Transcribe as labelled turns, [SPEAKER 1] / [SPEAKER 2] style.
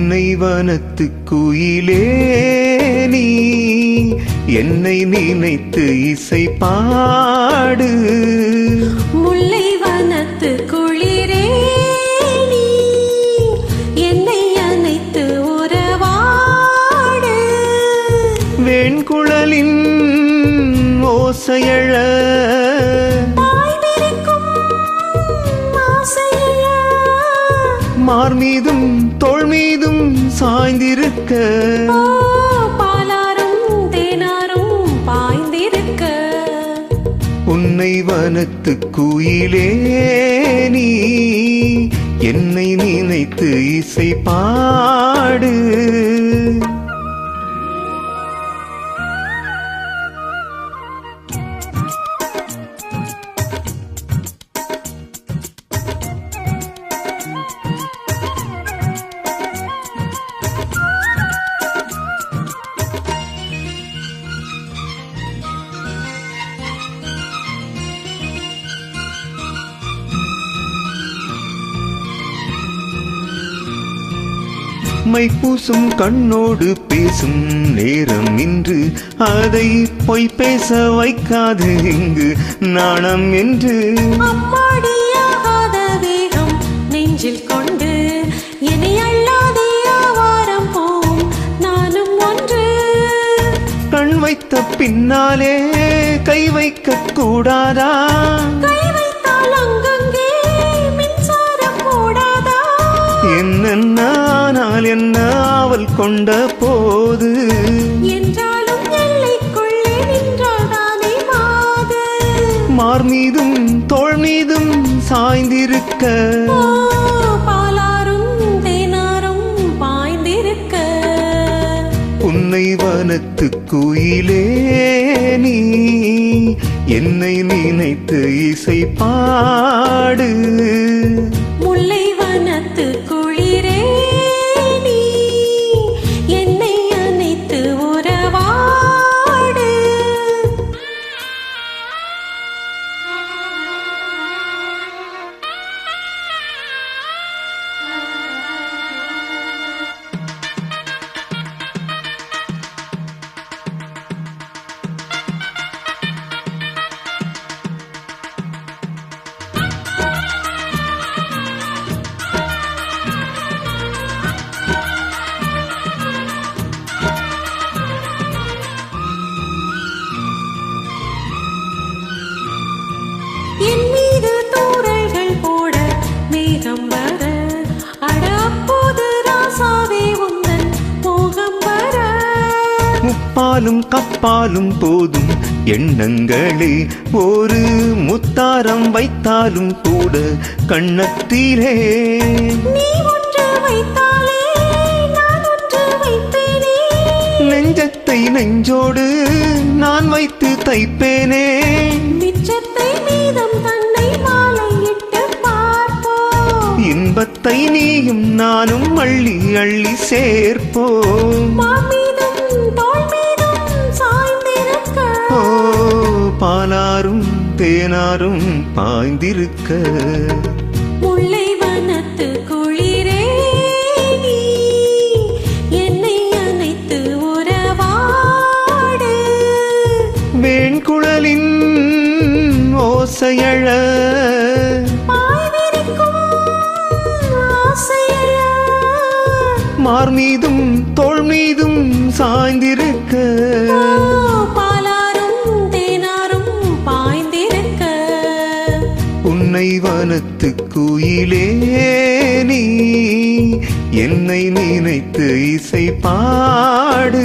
[SPEAKER 1] உன்னை வனத்து குயிலே நீ என்னை நினைத்து இசை பாடு.
[SPEAKER 2] முல்லை வனத்து குளிரே நீ என்னை அணைத்து உறவாடு.
[SPEAKER 1] வேண்குழலின் ஓசையழ மார் மீதும் தோள் மீதும் சாய்ந்திருக்க.
[SPEAKER 2] பாலாரும் தேனாரும் பாய்ந்திருக்க.
[SPEAKER 1] உன்னை வனத்து குயிலே நீ என்னை நினைத்து இசை பாடு. மைப்பூசும் கண்ணோடு பேசும் நேரம் இன்று, அதை பொய் பேச வைக்காது இங்கு நாணம் என்று.
[SPEAKER 2] அம்மாடியாகாத வேகம் நெஞ்சில் கொண்டு என்னை அல்லாதே ஆவாரம் போம் நானும் ஒன்று.
[SPEAKER 1] கண் வைத்த பின்னாலே கை வைக்க கூடாதா?
[SPEAKER 2] கை வைத்தால் அங்கங்கே மின்சாரம் கூடாதா?
[SPEAKER 1] என்னன்னால் என்ன அவள் கொண்ட போது,
[SPEAKER 2] என்றாலும் எல்லைக்குள்ளே நின்றால்தானே மாது.
[SPEAKER 1] மார் மீதும் தோள் மீதும் சாய்ந்திருக்க.
[SPEAKER 2] பாலாரும் தேனாரும் பாய்ந்திருக்க.
[SPEAKER 1] உன்னை வனத்து குயிலே நீ என்னை நினைத்து இசை பாடு.
[SPEAKER 2] முல்லை வனத்து குளிரே நீ என்னை அணைத்து உறவாடு. என் மீது தூறல்கள் போட மேகம் வர, அட அப்போது ராசாவே உந்தன் மோகம் வர.
[SPEAKER 1] முப்பாலும் கப்பாலும் போதும் எண்ணங்களே, ஒரு முத்தாரம் வைத்தாலும் கூட கண்ணத்திலே.
[SPEAKER 2] நீ ஒன்று வைத்தாலே நான் ஒன்று வைப்பேனே.
[SPEAKER 1] நெஞ்சத்தை நெஞ்சோடு நான் வைத்து தைப்பேனே.
[SPEAKER 2] மிச்சத்தை மீதம் தன்னை மாலையிட்டு பார்ப்போம்.
[SPEAKER 1] இன்பத்தை நீயும் நானும் அள்ளி அள்ளி சேர்ப்போம்.
[SPEAKER 2] மாமீதும் தோள் மீதும் சாய்ந்திருக்க.
[SPEAKER 1] ஓ பாலாரும் தேனாரும் பாய்ந்திருக்க.
[SPEAKER 2] முல்லை வனத்து குளிரே நீ என்னை அணைத்து உறவாடு.
[SPEAKER 1] வேண்குழலின் ஓசையழ மார் மீதும் தோள் மீதும் சாய்ந்திருக்க.
[SPEAKER 2] பாலாரும் தேனாரும் பாய்ந்திருக்க.
[SPEAKER 1] உன்னை வனத்து குயிலே நீ என்னை நினைத்து இசை பாடு.